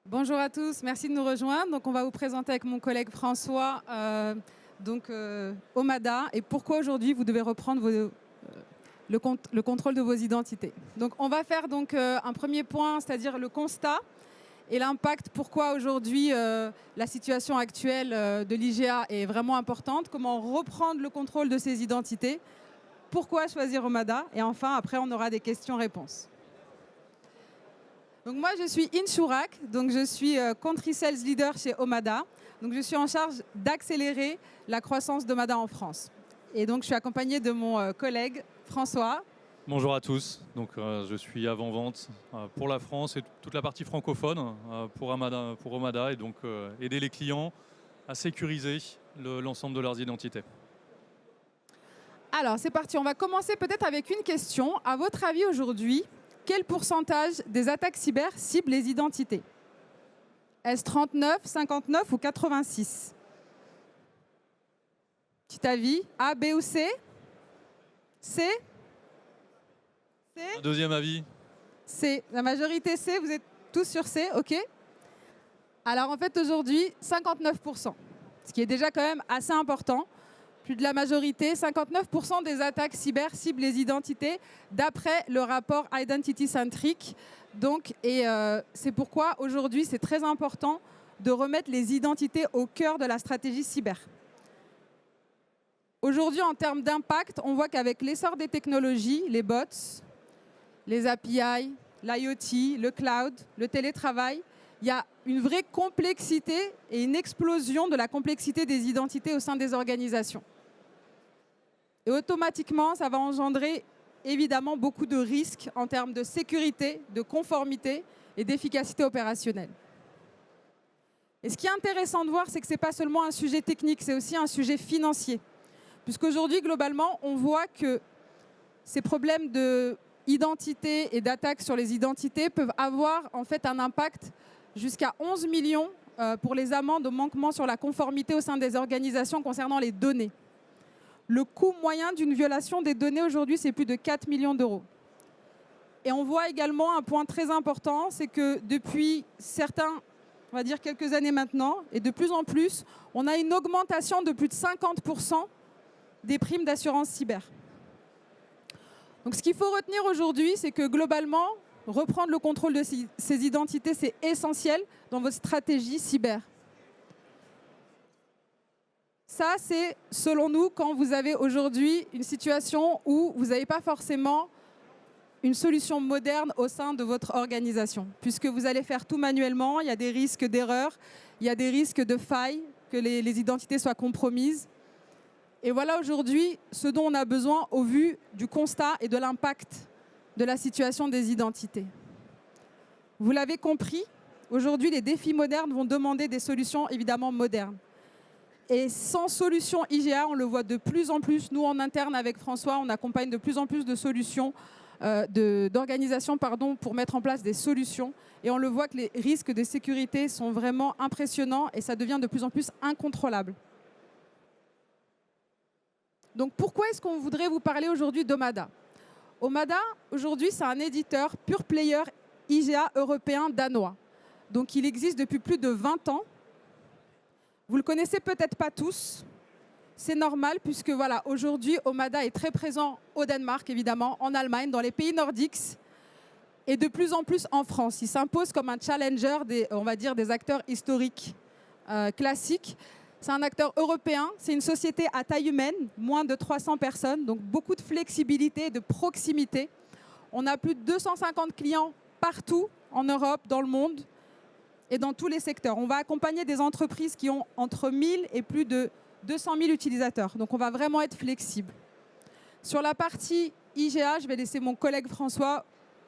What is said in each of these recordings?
Bonjour à tous, merci de nous rejoindre. Donc, on va vous présenter avec mon collègue François Omada et pourquoi aujourd'hui vous devez reprendre le contrôle de vos identités. Donc, on va faire un premier point, c'est-à-dire le constat et l'impact, pourquoi aujourd'hui la situation actuelle de l'IGA est vraiment importante, comment reprendre le contrôle de ses identités, pourquoi choisir Omada et enfin, après, on aura des questions-réponses. Donc moi, je suis Inshurak, donc je suis Country Sales Leader chez Omada. Donc je suis en charge d'accélérer la croissance d'Omada en France. Et donc je suis accompagnée de mon collègue François. Bonjour à tous, donc, je suis avant-vente pour la France et toute la partie francophone pour Omada et donc aider les clients à sécuriser l'ensemble de leurs identités. Alors c'est parti, on va commencer peut-être avec une question. À votre avis aujourd'hui, quel pourcentage des attaques cyber ciblent les identités? Est-ce 39, 59 ou 86? Petit avis, A, B ou C? C? Un deuxième avis? C. La majorité C, vous êtes tous sur C, ok? Alors en fait aujourd'hui, 59%, ce qui est déjà quand même assez important. Plus de la majorité, 59% des attaques cyber ciblent les identités d'après le rapport Identity Centric. Donc, c'est pourquoi aujourd'hui, c'est très important de remettre les identités au cœur de la stratégie cyber. Aujourd'hui, en termes d'impact, on voit qu'avec l'essor des technologies, les bots, les API, l'IoT, le cloud, le télétravail, il y a une vraie complexité et une explosion de la complexité des identités au sein des organisations. Et automatiquement, ça va engendrer évidemment beaucoup de risques en termes de sécurité, de conformité et d'efficacité opérationnelle. Et ce qui est intéressant de voir, c'est que ce n'est pas seulement un sujet technique, c'est aussi un sujet financier. Puisqu'aujourd'hui, globalement, on voit que ces problèmes d'identité et d'attaque sur les identités peuvent avoir en fait un impact jusqu'à 11 millions pour les amendes au manquement sur la conformité au sein des organisations concernant les données. Le coût moyen d'une violation des données aujourd'hui, c'est plus de 4 millions d'euros. Et on voit également un point très important, c'est que depuis on va dire quelques années maintenant, et de plus en plus, on a une augmentation de plus de 50% des primes d'assurance cyber. Donc ce qu'il faut retenir aujourd'hui, c'est que globalement, reprendre le contrôle de ces identités, c'est essentiel dans votre stratégie cyber. Ça, c'est, selon nous, quand vous avez aujourd'hui une situation où vous n'avez pas forcément une solution moderne au sein de votre organisation, puisque vous allez faire tout manuellement, il y a des risques d'erreur, il y a des risques de failles, que les identités soient compromises. Et voilà aujourd'hui ce dont on a besoin au vu du constat et de l'impact de la situation des identités. Vous l'avez compris, aujourd'hui, les défis modernes vont demander des solutions évidemment modernes. Et sans solution IGA, on le voit de plus en plus. Nous, en interne, avec François, on accompagne de plus en plus de solutions, d'organisations pour mettre en place des solutions. Et on le voit que les risques de sécurité sont vraiment impressionnants et ça devient de plus en plus incontrôlable. Donc, pourquoi est-ce qu'on voudrait vous parler aujourd'hui d'Omada? Omada, aujourd'hui, c'est un éditeur pure player IGA européen danois. Donc, il existe depuis plus de 20 ans. Vous ne le connaissez peut-être pas tous, c'est normal puisque voilà, aujourd'hui, Omada est très présent au Danemark, évidemment, en Allemagne, dans les pays nordiques et de plus en plus en France. Il s'impose comme un challenger on va dire, des acteurs historiques classiques. C'est un acteur européen, c'est une société à taille humaine, moins de 300 personnes, donc beaucoup de flexibilité et de proximité. On a plus de 250 clients partout en Europe, dans le monde, et dans tous les secteurs. On va accompagner des entreprises qui ont entre 1000 et plus de 200 000 utilisateurs. Donc, on va vraiment être flexible. Sur la partie IGA, je vais laisser mon collègue François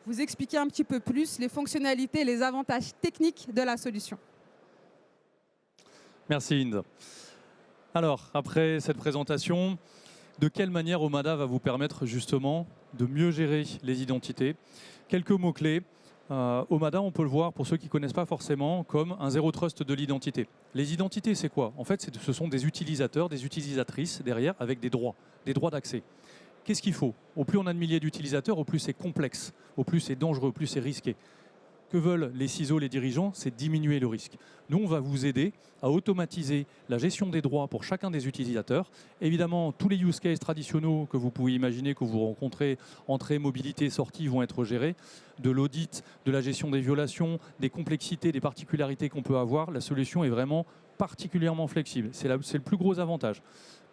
vous expliquer un petit peu plus les fonctionnalités et les avantages techniques de la solution. Merci Inde. Alors, après cette présentation, de quelle manière Omada va vous permettre justement de mieux gérer les identités? Quelques mots-clés. Omada, on peut le voir, pour ceux qui ne connaissent pas forcément, comme un zéro trust de l'identité. Les identités, c'est quoi? En fait, ce sont des utilisateurs, des utilisatrices derrière, avec des droits d'accès. Qu'est-ce qu'il faut? Au plus on a de milliers d'utilisateurs, au plus c'est complexe, au plus c'est dangereux, au plus c'est risqué. que veulent les CISO, les dirigeants, c'est diminuer le risque. Nous, on va vous aider à automatiser la gestion des droits pour chacun des utilisateurs. Évidemment, tous les use cases traditionnels que vous pouvez imaginer, que vous rencontrez, entrée, mobilité, sortie, vont être gérés. De l'audit, de la gestion des violations, des complexités, des particularités qu'on peut avoir, la solution est vraiment particulièrement flexible. C'est le plus gros avantage.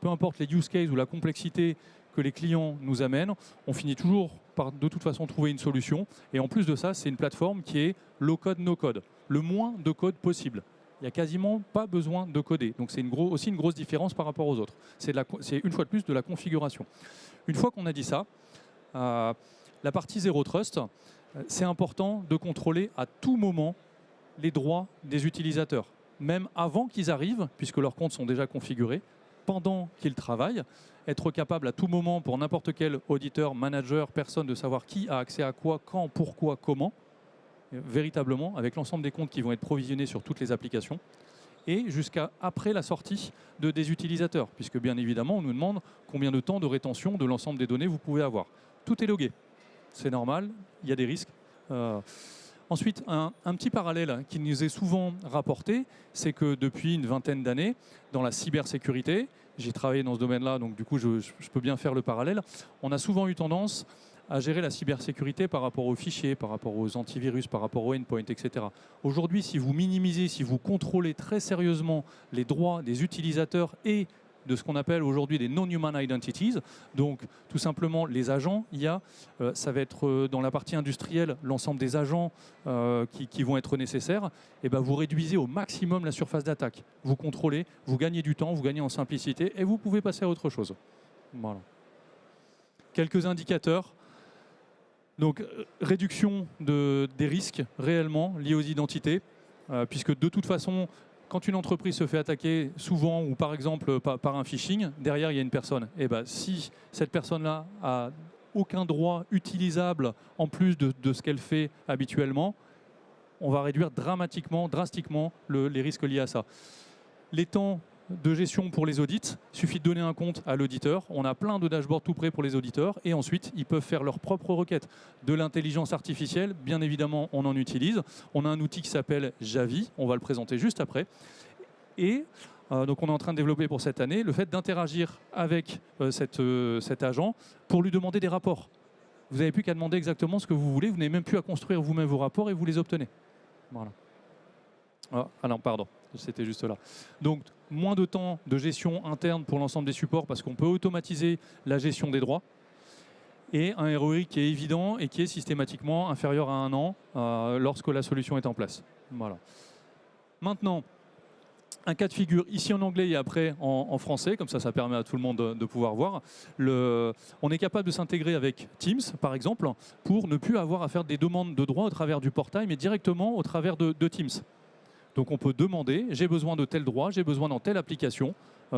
Peu importe les use cases ou la complexité que les clients nous amènent, on finit toujours par de toute façon trouver une solution. Et en plus de ça, c'est une plateforme qui est low code, no code. Le moins de code possible. Il n'y a quasiment pas besoin de coder. Donc c'est aussi une grosse différence par rapport aux autres. C'est une fois de plus de la configuration. Une fois qu'on a dit ça, la partie Zero Trust, c'est important de contrôler à tout moment les droits des utilisateurs. Même avant qu'ils arrivent, puisque leurs comptes sont déjà configurés, pendant qu'ils travaillent, être capable à tout moment pour n'importe quel auditeur, manager, personne de savoir qui a accès à quoi, quand, pourquoi, comment, véritablement, avec l'ensemble des comptes qui vont être provisionnés sur toutes les applications, et jusqu'à après la sortie des utilisateurs, puisque bien évidemment, on nous demande combien de temps de rétention de l'ensemble des données vous pouvez avoir. Tout est logué, c'est normal, il y a des risques. Ensuite, un petit parallèle qui nous est souvent rapporté, c'est que depuis une vingtaine d'années, dans la cybersécurité, j'ai travaillé dans ce domaine-là, donc du coup, je peux bien faire le parallèle, on a souvent eu tendance à gérer la cybersécurité par rapport aux fichiers, par rapport aux antivirus, par rapport aux endpoints, etc. Aujourd'hui, si vous minimisez, si vous contrôlez très sérieusement les droits des utilisateurs et de ce qu'on appelle aujourd'hui des non-human identities, donc tout simplement les agents IA, ça va être dans la partie industrielle, l'ensemble des agents qui vont être nécessaires, et ben vous réduisez au maximum la surface d'attaque. Vous contrôlez, vous gagnez du temps, vous gagnez en simplicité, et vous pouvez passer à autre chose. Voilà. Quelques indicateurs. Donc, réduction des risques réellement liés aux identités, puisque de toute façon, quand une entreprise se fait attaquer souvent ou par exemple par un phishing, derrière il y a une personne. Et ben, si cette personne-là a aucun droit utilisable en plus de ce qu'elle fait habituellement, on va réduire drastiquement les risques liés à ça. Les temps de gestion pour les audits, il suffit de donner un compte à l'auditeur. On a plein de dashboards tout prêts pour les auditeurs et ensuite ils peuvent faire leurs propres requêtes. De l'intelligence artificielle, bien évidemment, on en utilise. On a un outil qui s'appelle Javi, on va le présenter juste après. Et donc on est en train de développer pour cette année le fait d'interagir avec cet agent pour lui demander des rapports. Vous n'avez plus qu'à demander exactement ce que vous voulez, vous n'avez même plus à construire vous-même vos rapports et vous les obtenez. Voilà. Ah non, pardon, c'était juste là. Donc, moins de temps de gestion interne pour l'ensemble des supports parce qu'on peut automatiser la gestion des droits et un ROI qui est évident et qui est systématiquement inférieur à 1 an lorsque la solution est en place. Voilà. Maintenant, un cas de figure ici en anglais et après en français, comme ça permet à tout le monde de pouvoir voir. On est capable de s'intégrer avec Teams, par exemple, pour ne plus avoir à faire des demandes de droits au travers du portail, mais directement au travers de Teams. Donc on peut demander, j'ai besoin de tel droit, j'ai besoin dans telle application,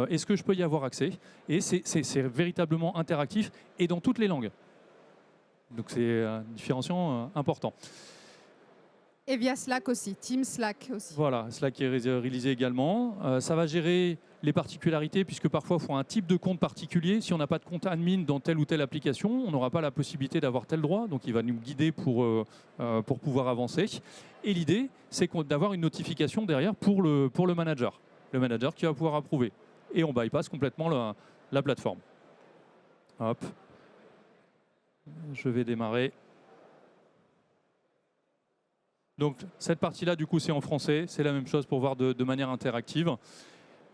est-ce que je peux y avoir accès? Et c'est véritablement interactif et dans toutes les langues. Donc c'est un différenciant important. Et via Slack aussi, Team Slack aussi. Voilà, Slack est réalisé également. Ça va gérer les particularités puisque parfois il faut un type de compte particulier. Si on n'a pas de compte admin dans telle ou telle application, on n'aura pas la possibilité d'avoir tel droit. Donc il va nous guider pour pouvoir avancer. Et l'idée, c'est d'avoir une notification derrière pour le manager. Le manager qui va pouvoir approuver. Et on bypass complètement la plateforme. Hop. Je vais démarrer. Donc cette partie-là, du coup, c'est en français. C'est la même chose pour voir de manière interactive.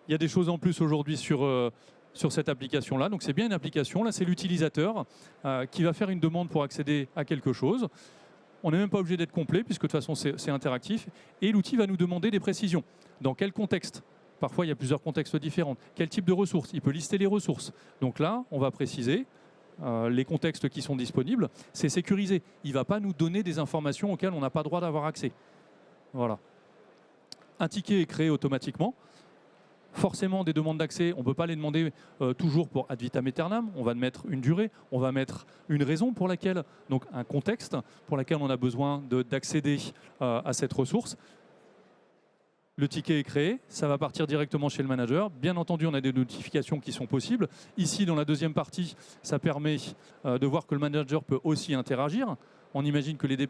Il y a des choses en plus aujourd'hui sur cette application-là. Donc c'est bien une application. Là, c'est l'utilisateur qui va faire une demande pour accéder à quelque chose. On n'est même pas obligé d'être complet, puisque de toute façon, c'est interactif. Et l'outil va nous demander des précisions. Dans quel contexte? Parfois, il y a plusieurs contextes différents. Quel type de ressources? Il peut lister les ressources. Donc là, on va préciser les contextes qui sont disponibles. C'est sécurisé. Il ne va pas nous donner des informations auxquelles on n'a pas droit d'avoir accès. Voilà. Un ticket est créé automatiquement. Forcément, des demandes d'accès, on ne peut pas les demander toujours pour ad vitam aeternam. On va mettre une durée, on va mettre une raison pour laquelle, donc un contexte pour lequel on a besoin d'accéder à cette ressource. Le ticket est créé, ça va partir directement chez le manager. Bien entendu, on a des notifications qui sont possibles. Ici, dans la deuxième partie, ça permet de voir que le manager peut aussi interagir. On imagine que les deux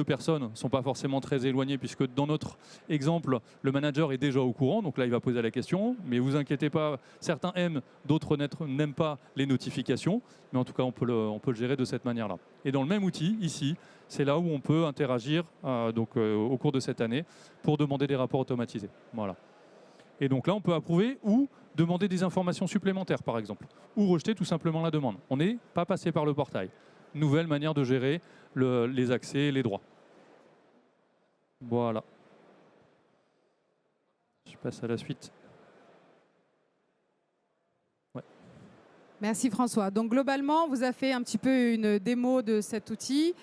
personnes ne sont pas forcément très éloignées, puisque dans notre exemple, le manager est déjà au courant, donc là il va poser la question, mais vous inquiétez pas, certains aiment, d'autres n'aiment pas les notifications, mais en tout cas on peut le gérer de cette manière-là. Et dans le même outil, ici, c'est là où on peut interagir au cours de cette année pour demander des rapports automatisés. Voilà. Et donc là, on peut approuver ou demander des informations supplémentaires, par exemple, ou rejeter tout simplement la demande. On n'est pas passé par le portail. Nouvelle manière de gérer les accès et les droits. Voilà. Je passe à la suite. Ouais. Merci François. Donc globalement, vous avez fait un petit peu une démo de cet outil.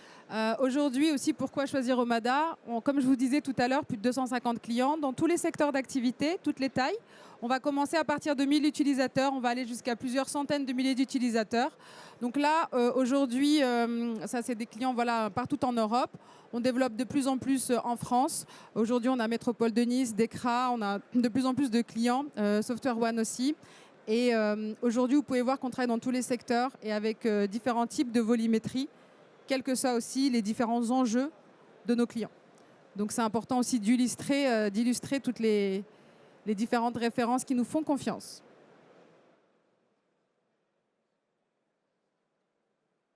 Aujourd'hui aussi, pourquoi choisir Omada? Comme je vous disais tout à l'heure, plus de 250 clients dans tous les secteurs d'activité, toutes les tailles. On va commencer à partir de 1000 utilisateurs, on va aller jusqu'à plusieurs centaines de milliers d'utilisateurs. Donc là, aujourd'hui, ça c'est des clients partout en Europe. On développe de plus en plus en France. Aujourd'hui, on a Métropole de Nice, Decra, on a de plus en plus de clients, Software One aussi. Et aujourd'hui, vous pouvez voir qu'on travaille dans tous les secteurs et avec différents types de volumétrie, quels que soient aussi les différents enjeux de nos clients. Donc c'est important aussi d'illustrer toutes les différentes références qui nous font confiance.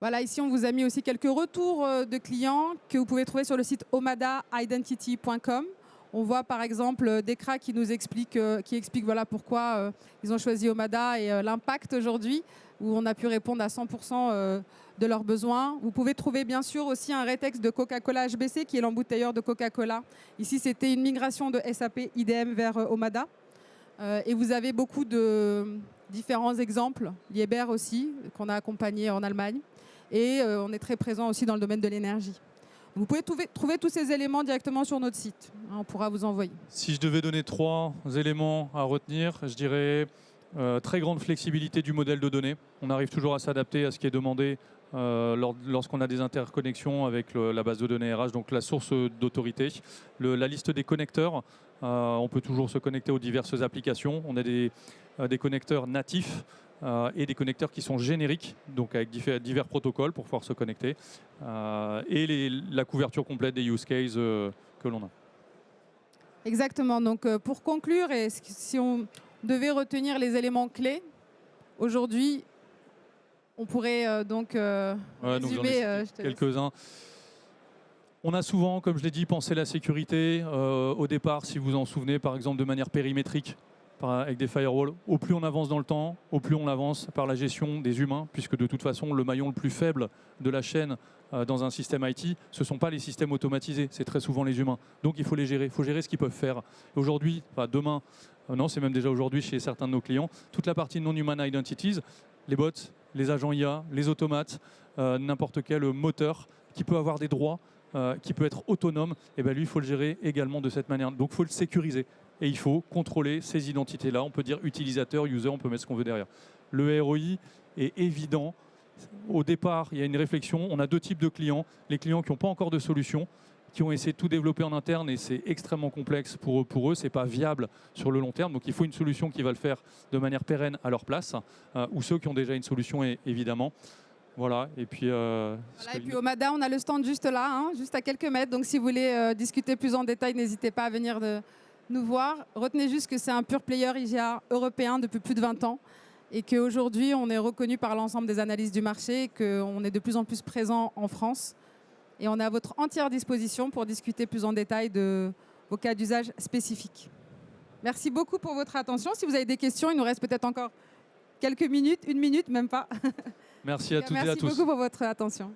Voilà, ici on vous a mis aussi quelques retours de clients que vous pouvez trouver sur le site omadaidentity.com. On voit par exemple Decra qui nous explique, pourquoi ils ont choisi Omada et l'impact aujourd'hui, où on a pu répondre à 100% de leurs besoins. Vous pouvez trouver bien sûr aussi un rétexte de Coca-Cola HBC, qui est l'embouteilleur de Coca-Cola. Ici, c'était une migration de SAP IDM vers Omada. Et vous avez beaucoup de différents exemples, Liebherr aussi, qu'on a accompagné en Allemagne. Et on est très présent aussi dans le domaine de l'énergie. Vous pouvez trouver tous ces éléments directement sur notre site. On pourra vous envoyer. Si je devais donner 3 éléments à retenir, je dirais très grande flexibilité du modèle de données. On arrive toujours à s'adapter à ce qui est demandé lorsqu'on a des interconnexions avec la base de données RH, donc la source d'autorité. La liste des connecteurs, on peut toujours se connecter aux diverses applications. On a des connecteurs natifs et des connecteurs qui sont génériques, donc avec divers protocoles pour pouvoir se connecter, et la couverture complète des use cases que l'on a. Exactement. Donc pour conclure, et si on devait retenir les éléments clés, aujourd'hui, on pourrait résumer quelques-uns. On a souvent, comme je l'ai dit, pensé la sécurité au départ, si vous en souvenez, par exemple de manière périmétrique, avec des firewalls. Au plus on avance dans le temps, au plus on avance par la gestion des humains, puisque de toute façon, le maillon le plus faible de la chaîne dans un système IT, ce ne sont pas les systèmes automatisés, c'est très souvent les humains. Donc il faut les gérer, il faut gérer ce qu'ils peuvent faire. Aujourd'hui, demain, non, c'est même déjà aujourd'hui chez certains de nos clients, toute la partie non-human identities, les bots, les agents IA, les automates, n'importe quel moteur qui peut avoir des droits, qui peut être autonome, et lui, il faut le gérer également de cette manière. Donc il faut le sécuriser. Et il faut contrôler ces identités-là. On peut dire utilisateur, user, on peut mettre ce qu'on veut derrière. Le ROI est évident. Au départ, il y a une réflexion. On a 2 types de clients. Les clients qui n'ont pas encore de solution, qui ont essayé de tout développer en interne et c'est extrêmement complexe pour eux. Ce n'est pas viable sur le long terme. Donc il faut une solution qui va le faire de manière pérenne à leur place. Ou ceux qui ont déjà une solution, évidemment. Voilà, et puis Omada, on a le stand juste là, juste à quelques mètres. Donc si vous voulez discuter plus en détail, n'hésitez pas à venir nous voir. Retenez juste que c'est un pure player IGA européen depuis plus de 20 ans et qu'aujourd'hui, on est reconnu par l'ensemble des analyses du marché et qu'on est de plus en plus présent en France. Et on est à votre entière disposition pour discuter plus en détail de vos cas d'usage spécifiques. Merci beaucoup pour votre attention. Si vous avez des questions, il nous reste peut-être encore quelques minutes, 1 minute, même pas. Merci à toutes et à tous. Merci beaucoup pour votre attention.